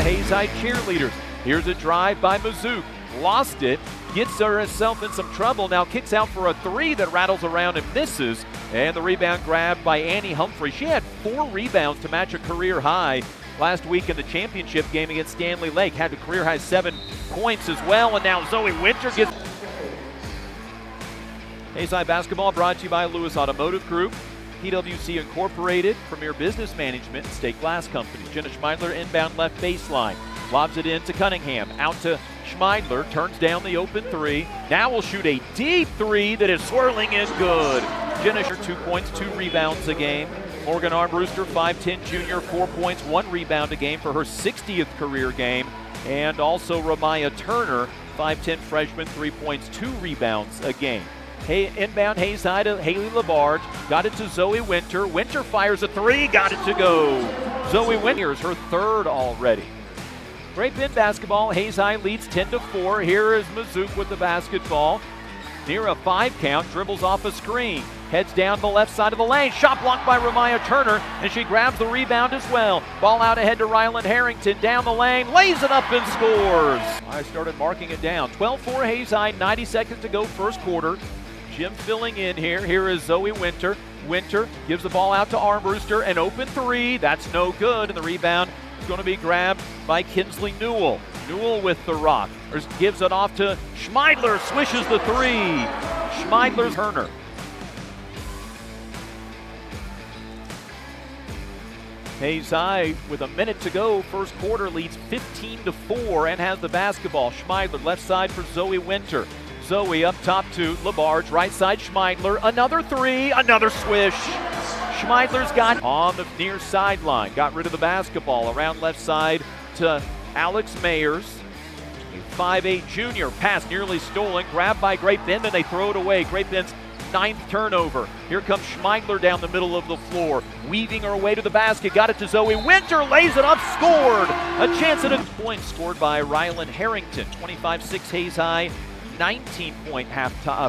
Hayes High cheerleaders. Here's a drive by Mazook. Lost it. Gets herself in some trouble. Now kicks out for a three that rattles around and misses. And the rebound grabbed by Annie Humphrey. She had 4 rebounds to match a career high last week in the championship game against Stanley Lake. Had a career high 7 points as well. And now Zoe Winter gets... Hayes High basketball brought to you by Lewis Automotive Group, PWC Incorporated, Premier Business Management, and State Glass Company. Jenna Schmeidler inbound left baseline. Lobs it in to Cunningham. Out to Schmeidler. Turns down the open three. Now will shoot a deep three that is swirling in good. Jenna, 2 points, 2 rebounds a game. Morgan Armbruster, 5'10 junior, 4 points, 1 rebound a game for her 60th career game. And also Ramaya Turner, 5'10 freshman, 3 points, 2 rebounds a game. Inbound Hayes High to Haley Labarge. Got it to Zoe Winter. Winter fires a three. Got it to go. Zoe Winter is her 3rd already. Great Bend basketball. Hayes High leads 10-4. Here is Mazook with the basketball. Near a 5 count. Dribbles off a screen. Heads down the left side of the lane. Shot blocked by Ramaya Turner, and she grabs the rebound as well. Ball out ahead to Rylan Harrington. Down the lane. Lays it up and scores. I started marking it down. 12-4 Hayes High. 90 seconds to go first quarter. Jim filling in here. Here is Zoe Winter. Winter gives the ball out to Armbruster. An open three. That's no good. And the rebound is going to be grabbed by Kinsley Newell. Newell with the rock. Gives it off to Schmeidler. Swishes the three. Schmeidler's Turner. Hayes High with a minute to go. First quarter leads 15-4 and has the basketball. Schmeidler left side for Zoe Winter. Zoe up top to Labarge, right side Schmeidler, another three, another swish. Schmeidler's got on the near sideline, got rid of the basketball around left side to Alex Mayers. A 5'8 junior, pass nearly stolen, grabbed by Great Bend, and they throw it away. Great Bend's 9th turnover. Here comes Schmeidler down the middle of the floor, weaving her way to the basket, got it to Zoe Winter, lays it up, scored. A chance at a point scored by Rylan Harrington, 25-6 Hayes High. 19-point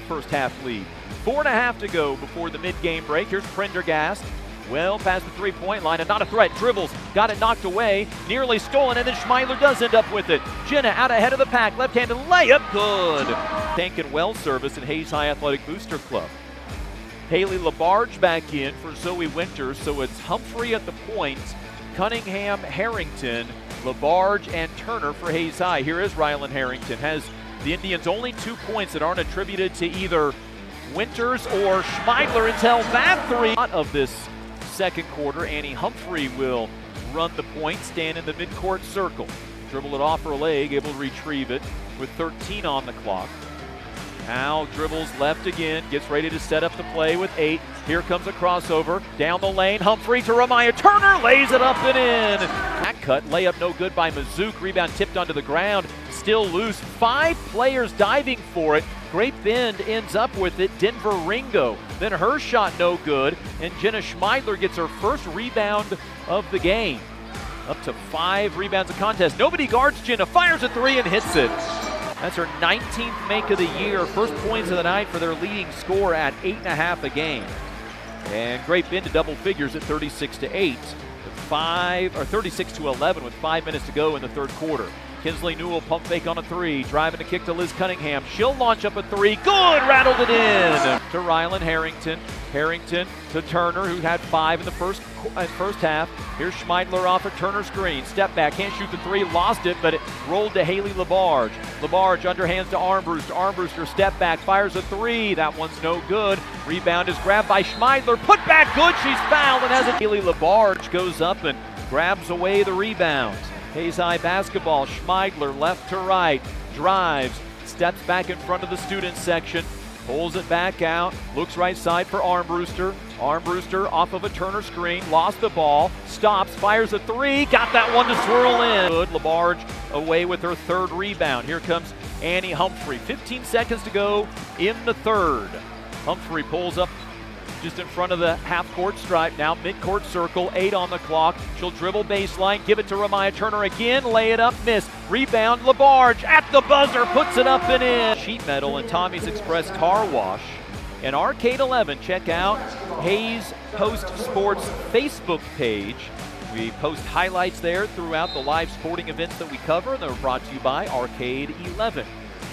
first half lead. 4.5 to go before the mid-game break. Here's Prendergast. Well past the 3-point line and not a threat. Dribbles, got it knocked away, nearly stolen, and then Schmeidler does end up with it. Jenna out ahead of the pack, left-handed layup, good. Tank and well service in Hayes High Athletic Booster Club. Haley Labarge back in for Zoe Winter, so it's Humphrey at the point, Cunningham, Harrington, Labarge, and Turner for Hayes High. Here is Rylan Harrington, has the Indians' only 2 points that aren't attributed to either Winters or Schmeidler until that three. Of this second quarter, Annie Humphrey will run the point, stand in the midcourt circle. Dribble it off her leg, able to retrieve it with 13 on the clock. Now dribbles left again, gets ready to set up the play with 8. Here comes a crossover, down the lane, Humphrey to Ramaya Turner, lays it up and in. Back cut, layup no good by Mazook, rebound tipped onto the ground, still loose. 5 players diving for it. Great Bend ends up with it, Denver Ringo. Then her shot no good, and Jenna Schmeidler gets her first rebound of the game. Up to 5 rebounds a contest. Nobody guards Jenna, fires a 3 and hits it. That's her 19th make of the year. First points of the night for their leading scorer at 8.5 a game. And Great Bend to double figures at 36-8. 36-11 with 5 minutes to go in the third quarter. Kinsley Newell pump fake on a 3, driving to kick to Liz Cunningham. She'll launch up a 3, good, rattled it in. To Rylan Harrington, Harrington to Turner, who had 5 in the first half. Here's Schmeidler off a Turner screen, step back, can't shoot the 3, lost it, but it rolled to Haley Labarge. Labarge underhands to Armbruster. Armbruster step back, fires a 3, that one's no good. Rebound is grabbed by Schmeidler, put back good, she's fouled and has it. Haley Labarge goes up and grabs away the rebound. Hayes High basketball, Schmeidler left to right, drives, steps back in front of the student section, pulls it back out, looks right side for Armbruster. Armbruster off of a Turner screen, lost the ball, stops, fires a 3, got that one to swirl in. Good, Labarge away with her 3rd rebound. Here comes Annie Humphrey. 15 seconds to go in the 3rd. Humphrey pulls up just in front of the half-court stripe, now mid-court circle, 8 on the clock. She'll dribble baseline, give it to Ramaya Turner again, lay it up, miss. Rebound, Labarge at the buzzer, puts it up and in. Sheet metal and Tommy's Express Car Wash. And Arcade 11, check out Hayes Post Sports Facebook page. We post highlights there throughout the live sporting events that we cover, and they're brought to you by Arcade 11.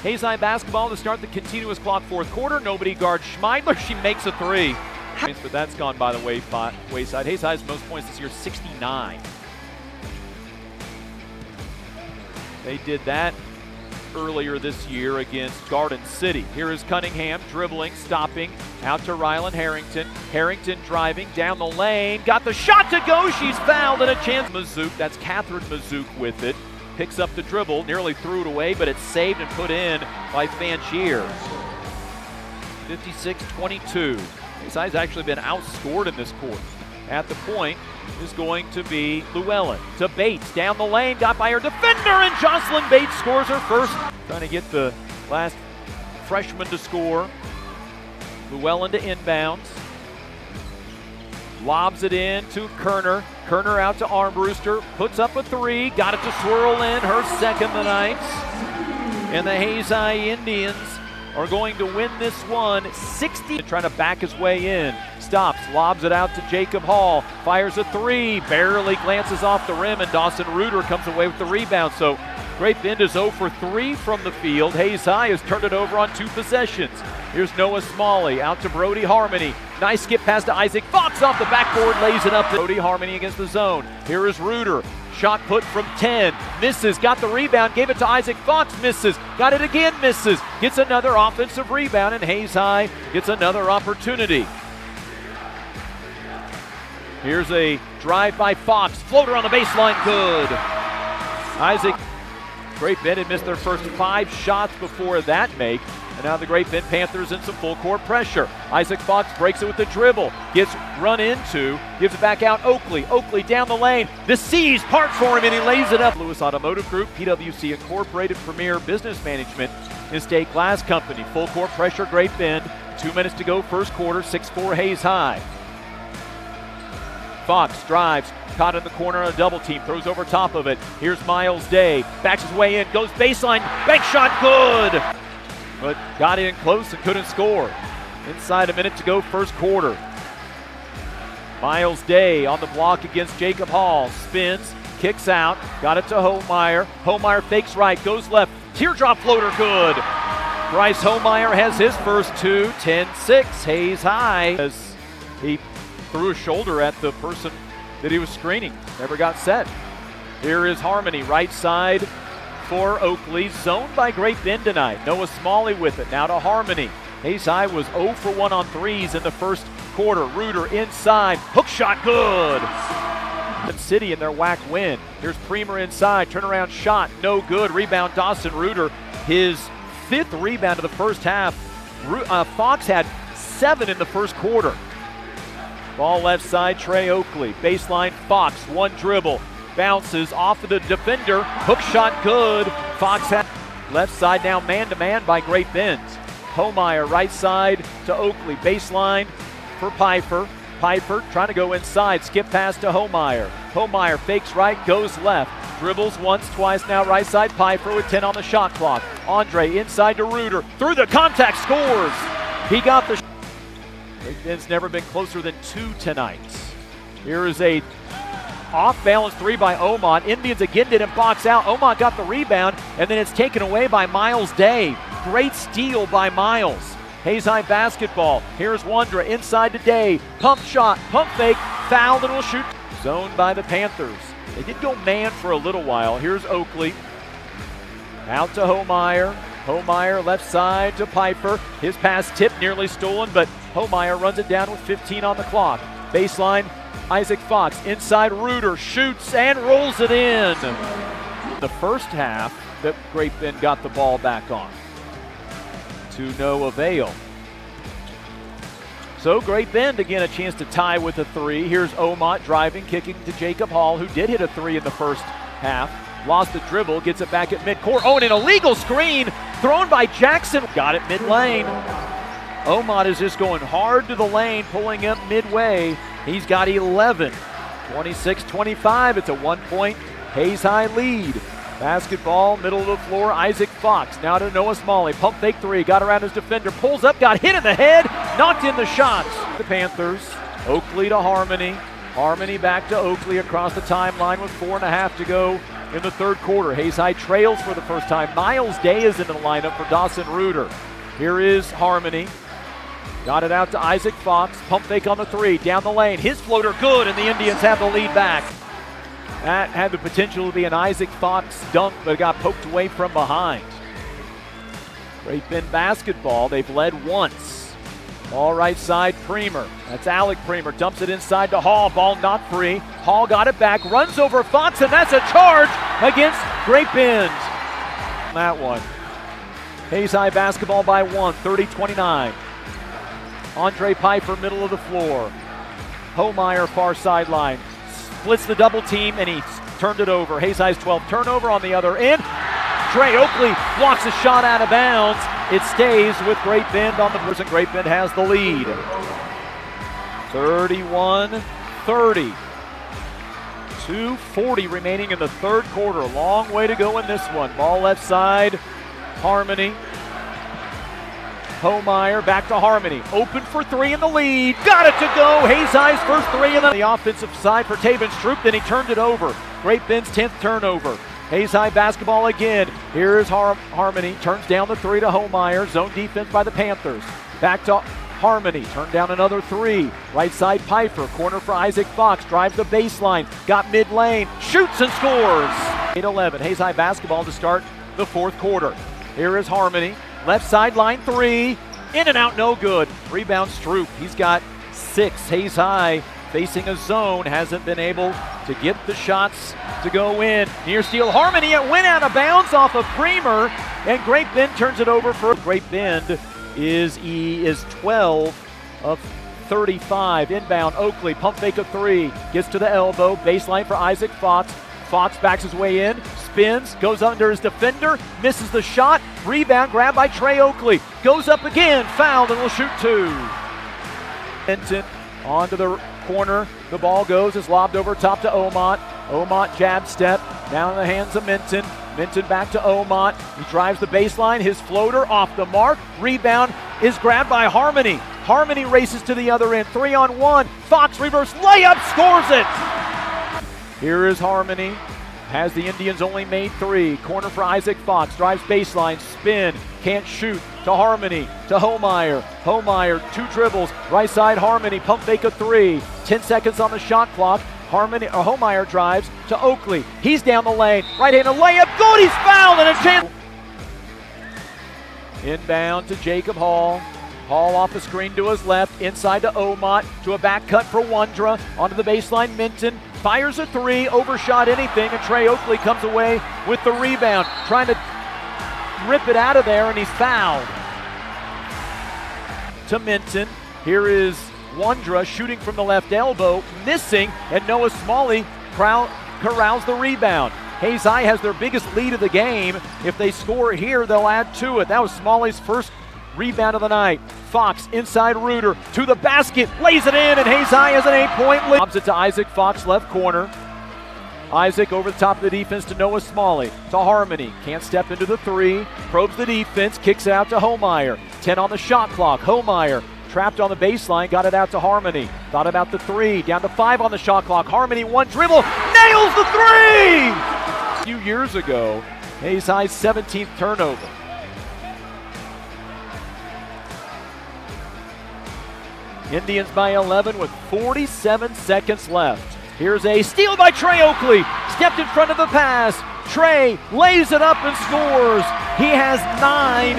Hayes High basketball to start the continuous clock fourth quarter. Nobody guards Schmeidler. She makes a three. But that's gone by the wayside. Hayes High's most points this year, 69. They did that earlier this year against Garden City. Here is Cunningham dribbling, stopping, out to Rylan Harrington. Harrington driving down the lane, got the shot to go. She's fouled and a chance. Mazouk, that's Catherine Mazouk with it. Picks up the dribble, nearly threw it away, but it's saved and put in by Fanchier. 56-22. Hayes High's actually been outscored in this quarter. At the point is going to be Llewellyn to Bates, down the lane, got by her defender, and Jocelyn Bates scores her first. Trying to get the last freshman to score. Llewellyn to inbounds. Lobs it in to Kerner. Kerner out to Armbruster, puts up a three, got it to swirl in, her second of the night. And the Hayes High Indians are going to win this one 60. Trying to back his way in. Stops, lobs it out to Jacob Hall, fires a three, barely glances off the rim, and Dawson Reuter comes away with the rebound. So Great Bend is 0 for 3 from the field. Hayes High has turned it over on 2 possessions. Here's Noah Smalley out to Brody Harmony. Nice skip pass to Isaac Fox off the backboard, lays it up. Brody Harmony against the zone. Here is Reuter. Shot put from 10. Misses. Got the rebound. Gave it to Isaac Fox. Misses. Got it again. Misses. Gets another offensive rebound, and Hayes High gets another opportunity. Here's a drive by Fox. Floater on the baseline. Good. Isaac. Great Bend had missed their first 5 shots before that make. And now the Great Bend Panthers in some full court pressure. Isaac Fox breaks it with the dribble. Gets run into. Gives it back out Oakley. Oakley down the lane. The C's part for him and he lays it up. Lewis Automotive Group, PWC Incorporated, Premier Business Management, and State Glass Company. Full court pressure, Great Bend. 2 minutes to go, first quarter, 6-4 Hayes High. Fox drives, caught in the corner on a double team, throws over top of it. Here's Miles Day, backs his way in, goes baseline, bank shot, good! But got in close and couldn't score. Inside a minute to go, first quarter. Miles Day on the block against Jacob Hall, spins, kicks out, got it to Homeyer. Homeyer fakes right, goes left, teardrop floater, good! Bryce Homeyer has his first 2, 10-6, Hayes High. As he threw a shoulder at the person that he was screening. Never got set. Here is Harmony, right side for Oakley. Zoned by Great Bend tonight. Noah Smalley with it. Now to Harmony. Hayes High was 0 for 1 on threes in the first quarter. Reuter inside. Hook shot, good. City in their WAC win. Here's Premer inside. Turnaround shot, no good. Rebound Dawson Reuter. His 5th rebound of the first half. Fox had 7 in the first quarter. Ball left side, Trey Oakley. Baseline, Fox, one dribble. Bounces off of the defender. Hook shot, good. Fox had left side now man-to-man by Great Bend. Homeyer right side to Oakley. Baseline for Piper. Piper trying to go inside. Skip pass to Homeyer. Homeyer fakes right, goes left. Dribbles once, twice now right side. Piper with 10 on the shot clock. Andre inside to Reuter. Through the contact, scores. He got the Great Bend's never been closer than 2 tonight. Here is a off-balance 3 by Omont. Indians again didn't box out. Omont got the rebound, and then it's taken away by Miles Day. Great steal by Miles. Hayes High basketball. Here's Wondra inside to Day. Pump shot, pump fake, fouled and will shoot. Zoned by the Panthers. They did go man for a little while. Here's Oakley. Out to Homeyer. Homeyer left side to Piper. His pass tipped, nearly stolen, but Homeyer runs it down with 15 on the clock. Baseline, Isaac Fox. Inside, Reuter shoots and rolls it in. The first half that Great Bend got the ball back on. To no avail. So Great Bend again a chance to tie with a 3. Here's Omont driving, kicking to Jacob Hall, who did hit a 3 in the first half. Lost the dribble, gets it back at midcourt. Oh, and an illegal screen thrown by Jackson. Got it mid-lane. Omont is just going hard to the lane, pulling up midway. He's got 11. 26-25. It's a 1-point Hayes High lead. Basketball, middle of the floor, Isaac Fox. Now to Noah Smalley. Pump fake 3. Got around his defender. Pulls up, got hit in the head. Knocked in the shots. The Panthers. Oakley to Harmony. Harmony back to Oakley across the timeline with 4.5 to go in the third quarter. Hayes High trails for the first time. Miles Day is in the lineup for Dawson Reuter. Here is Harmony. Got it out to Isaac Fox. Pump fake on the three. Down the lane. His floater good, and the Indians have the lead back. That had the potential to be an Isaac Fox dunk, but it got poked away from behind. Great Bend basketball. They've led once. Ball right side, Premer. That's Alec Premer. Dumps it inside to Hall. Ball not free. Hall got it back. Runs over Fox, and that's a charge against Great Bend. That one. Hayes High basketball by 1, 30-29. Andre Pfeiffer, middle of the floor. Homeyer, far sideline. Splits the double team, and he turned it over. Hayes High's 12th turnover on the other end. Trey Oakley blocks a shot out of bounds. It stays with Great Bend on the boards, and Great Bend has the lead. 31-30. 2:40 remaining in the third quarter. A long way to go in this one. Ball left side, Harmony. Homeyer back to Harmony. Open for three in the lead. Got it to go. Hayes High's first three in the offensive side for Taven Stroop. Then he turned it over. Great Bend's 10th turnover. Hayes High basketball again. Here is Harmony. Turns down the three to Homeyer. Zone defense by the Panthers. Back to Harmony. Turned down another three. Right side Pfeiffer. Corner for Isaac Fox. Drives the baseline. Got mid lane. Shoots and scores. 8-11. Hayes High basketball to start the fourth quarter. Here is Harmony. Left sideline three. In and out, no good. Rebound Stroop. He's got 6. Hayes High facing a zone. Hasn't been able to get the shots to go in. Near steal Harmony. It went out of bounds off of Premer. And Great Bend turns it over for Great Bend is 12 of 35. Inbound Oakley. Pump fake a three. Gets to the elbow. Baseline for Isaac Fox. Fox backs his way in, spins, goes under his defender, misses the shot, rebound grabbed by Trey Oakley, goes up again, fouled, and will shoot two. Minton onto the corner, the ball goes, is lobbed over top to Omot. Omot jab step, down in the hands of Minton. Minton back to Omot, he drives the baseline, his floater off the mark, rebound is grabbed by Harmony. Harmony races to the other end, 3-on-1, Fox reverse layup, scores it! Here is Harmony, has the Indians only made 3. Corner for Isaac Fox, drives baseline, spin, can't shoot, to Harmony, to Homeyer. Homeyer, 2 dribbles, right side Harmony, pump fake a 3. 10 seconds on the shot clock. Homeyer drives to Oakley. He's down the lane, right-handed layup, good, he's fouled, and a chance. Inbound to Jacob Hall. Hall off the screen to his left, inside to Omot, to a back cut for Wondra, onto the baseline, Minton, fires a 3, overshot anything, and Trey Oakley comes away with the rebound, trying to rip it out of there, and he's fouled. To Minton, here is Wondra shooting from the left elbow, missing, and Noah Smalley corrals the rebound. Hayes High has their biggest lead of the game. If they score here, they'll add to it. That was Smalley's first rebound of the night. Fox inside Reuter to the basket, lays it in, and Hayes High has an 8-point lead. Lobs it to Isaac Fox, left corner. Isaac over the top of the defense to Noah Smalley, to Harmony, can't step into the 3, probes the defense, kicks it out to Homeyer. 10 on the shot clock, Homeyer trapped on the baseline, got it out to Harmony. Thought about the 3, down to 5 on the shot clock. Harmony, 1 dribble, nails the 3! A few years ago, Hayes High's 17th turnover. Indians by 11 with 47 seconds left. Here's a steal by Trey Oakley. Stepped in front of the pass. Trey lays it up and scores. He has 9